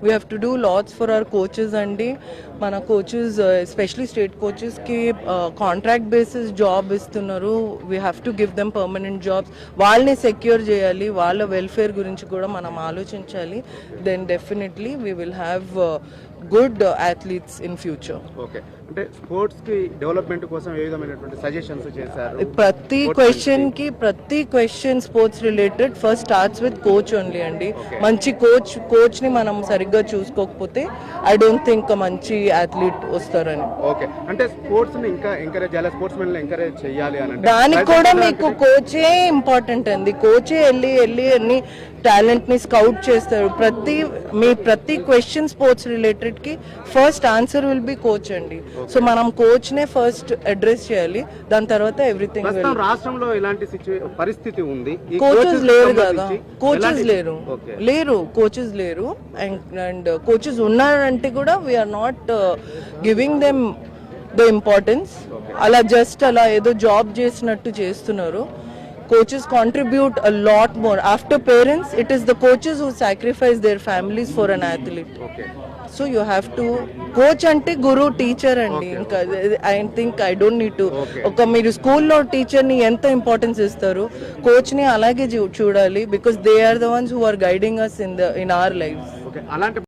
We have to do lots for our coaches అండి. మన coaches especially state కోచెస్కి contract basis job ఇస్తున్నారు. We have to give them permanent jobs. వాళ్ళని secure చేయాలి, వాళ్ళ welfare గురించి కూడా మనం ఆలోచించాలి. Then definitely we will have good athletes in future. Okay, అంటే స్పోర్ట్స్ కి డెవలప్మెంట్ కోసం ఏ విధమైనటువంటి సజెషన్స్ చేశారు? ప్రతి question sports related first starts with coach only అండి. మంచి కోచ్ ని మనం సరిగ్గా చూసుకోకపోతే ఐ డోంట్ థింక్ మంచి అథ్లీట్ వస్తారని. ఓకే, అంటే స్పోర్ట్స్ ని ఇంకా ఎంకరేజ్ చేయాలి, స్పోర్ట్స్ మెన్ ఎంకరేజ్ చేయాలి అని దానికి కూడా మీకు కోచే ఇంపార్టెంట్ అండి. కోచే వెళ్ళి అన్ని టాలెంట్ ని స్కౌట్ చేస్తారు. ప్రతి క్వశ్చన్ స్పోర్ట్స్ రిలేటెడ్ కి first answer will be coach అండి. సో మనం కోచ్ నే ఫస్ట్ అడ్రస్ చేయాలి, దాని తర్వాత ఎవ్రీథింగ్. రాష్ట్రంలో ఇలాంటి పరిస్థితి ఉంది, కోచెస్ లేరు కదా, కోచెస్ లేరు అండ్ కోచెస్ ఉన్నారంటే కూడా we are not giving them the importance. అలా ఏదో జాబ్ చేసినట్టు చేస్తున్నారు. Coaches contribute a lot more. After parents, it is the coaches who sacrifice their families for an athlete. Okay. So you have to, coach ante guru teacher andi. Inka I think I don't need to. Oka meeru school lo teacher ni enta importance istaru, coach ni alage chudali, because they are the ones who are guiding us in our lives. Okay, alanti